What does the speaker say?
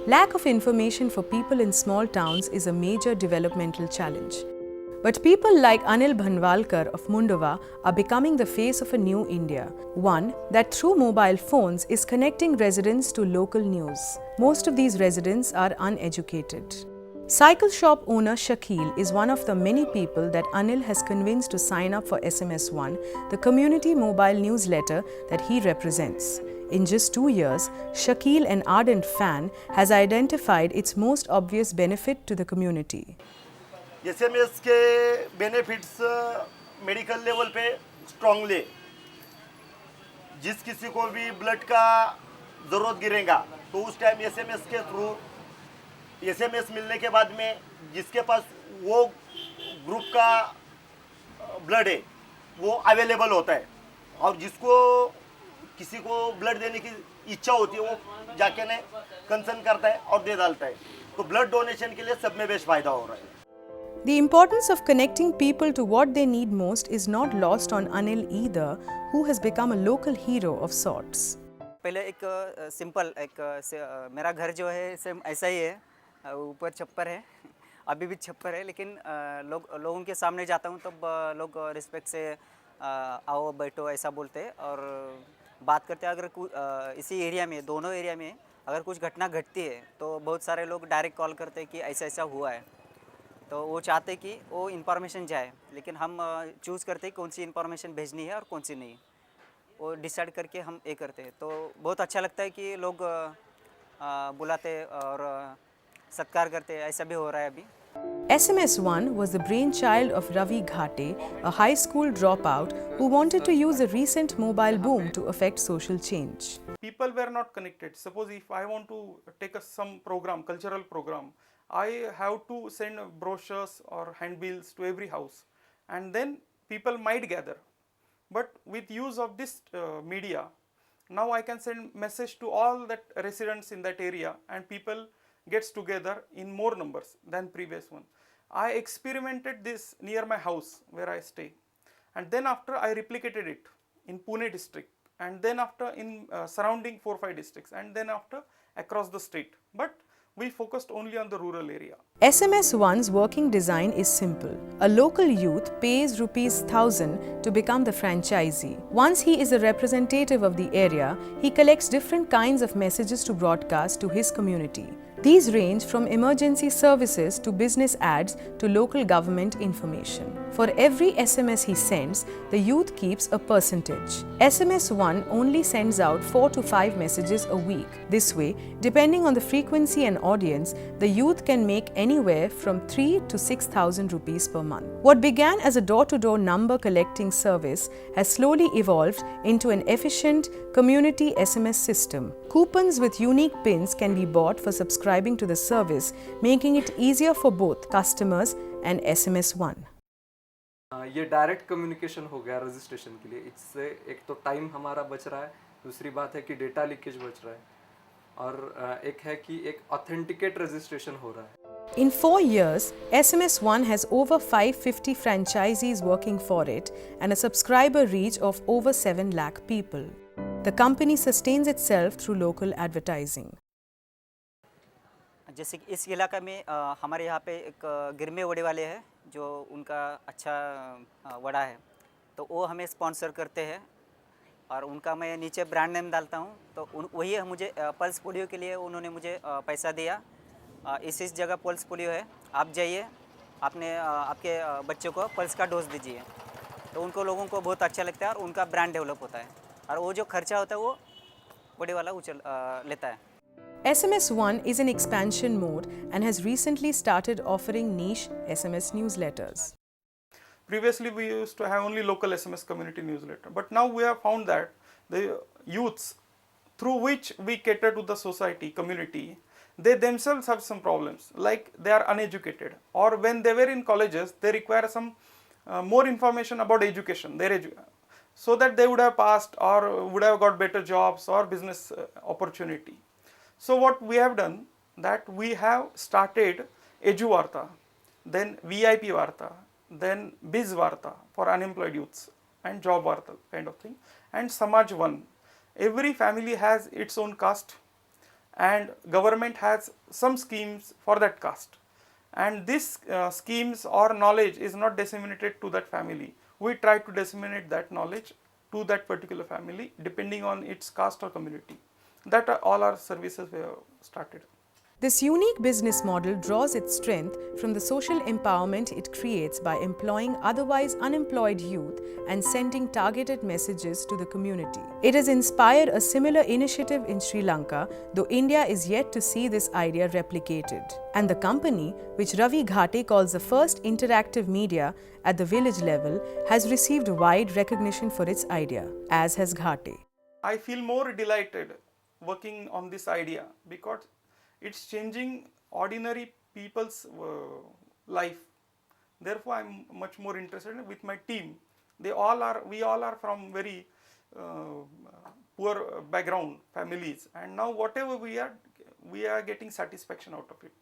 Lack of information for people in small towns is a major developmental challenge. But people like Anil Bhanwalkar of Mundava are becoming the face of a new India, one that through mobile phones is connecting residents to local news. Most of these residents are uneducated. Cycle shop owner Shakil is one of the many people that Anil has convinced to sign up for SMS One, the community mobile newsletter that he represents. In just 2 years, Shakil, an ardent fan, has identified its most obvious benefit to the community. SMS के benefits medical level पे strongly जिस किसी को भी blood का ज़रूरत गिरेगा तो उस टाइम SMS के थ्रू SMS मिलने के बाद में जिसके पास वो ग्रुप का ब्लड है वो अवेलेबल होता है और जिसको किसी को ब्लड देने की इच्छा होती है वो जाके ने कंसर्न करता है और दे डालता है तो ब्लड डोनेशन के लिए सब में बेस्ट फायदा हो रहा है. The importance of connecting people to what they need most is not lost on Anil either, who has become a local hero of sorts. पहले एक सिंपल मेरा घर जो है सेम ऐसा ही है, ऊपर छप्पर है, अभी भी छप्पर है, लेकिन लोगों के सामने जाता हूँ तब लोग रिस्पेक्ट से आओ बैठो ऐसा बोलते हैं और बात करते हैं. अगर इसी एरिया में, दोनों एरिया में अगर कुछ घटना घटती है तो बहुत सारे लोग डायरेक्ट कॉल करते हैं कि ऐसा ऐसा हुआ है, तो वो चाहते कि वो इन्फॉर्मेशन जाए, लेकिन हम चूज़ करते हैं कौन सी इन्फॉर्मेशन भेजनी है और कौन सी नहीं, वो डिसाइड करके हम ये करते हैं. तो बहुत अच्छा लगता है कि लोग बुलाते और सत्कार करते, ऐसा भी हो रहा है अभी. SMS One was the brainchild of Ravi Ghate, a high school dropout who wanted to use the recent mobile boom to affect social change. People were not connected. Suppose if I want to take some program, cultural program, I have to send brochures or handbills to every house and then people might gather. But with use of this media, now I can send message to all that residents in that area and people gets together in more numbers than previous one. I experimented this near my house where I stay, and then after I replicated it in Pune district, and then after in surrounding 4-5 districts, and then after across the state. But we focused only on the rural area. SMS One's working design is simple. A local youth pays ₹1,000 to become the franchisee. Once he is a representative of the area, he collects different kinds of messages to broadcast to his community. These range from emergency services to business ads to local government information. For every SMS he sends, the youth keeps a percentage. SMS One only sends out 4 to 5 messages a week. This way, depending on the frequency and audience, the youth can make anywhere from 3 to 6,000 rupees per month. What began as a door-to-door number collecting service has slowly evolved into an efficient community SMS system. Coupons with unique pins can be bought for subscribing to the service, making it easier for both customers and SMS One. ये direct communication हो गया registration के लिए. इससे एक तो time हमारा बच रहा है, दूसरी बात है कि डेटा लीकेज बच रहा है, और एक है कि एक ऑथेंटिकेट रजिस्ट्रेशन हो रहा है. In 4 years, SMS One has over 550 franchisees working for it and a subscriber reach of over 7 lakh people. The company sustains itself through local advertising. जैसे कि इस इलाका में हमारे यहाँ पे एक गिरमे वड़े वाले हैं जो उनका अच्छा वड़ा है, तो वो हमें स्पॉन्सर करते हैं और उनका मैं नीचे ब्रांड नेम डालता हूँ. तो वही मुझे पल्स पोलियो के लिए उन्होंने मुझे पैसा दिया. इस जगह पल्स पोलियो है, आप जाइए, आपके बच्चों को पल्स का डोज दीजिए. तो उनको लोगों को बहुत अच्छा लगता है और उनका ब्रांड डेवलप होता है और वो जो खर्चा होता है वो बड़े वाला लेता है. SMS One is in expansion mode and has recently started offering niche SMS newsletters. Previously we used to have only local SMS community newsletter, but now we have found that the youths through which we cater to the society, community, they themselves have some problems, like they are uneducated, or when they were in colleges they require some more information about education, so that they would have passed or would have got better jobs or business opportunity. So what we have done, that we have started Edu Varta, then VIP Varta, then Biz Varta for unemployed youths and Job Varta kind of thing, and Samaj One. Every family has its own caste and government has some schemes for that caste, and this schemes or knowledge is not disseminated to that family. We try to disseminate that knowledge to that particular family depending on its caste or community. That are all our services we have started. This unique business model draws its strength from the social empowerment it creates by employing otherwise unemployed youth and sending targeted messages to the community. It has inspired a similar initiative in Sri Lanka, though India is yet to see this idea replicated. And the company, which Ravi Ghate calls the first interactive media at the village level, has received wide recognition for its idea, as has Ghate. I feel more delighted working on this idea because it's changing ordinary people's life. Therefore, I'm much more interested with my team. We all are from very poor background families, and now whatever we are getting satisfaction out of it.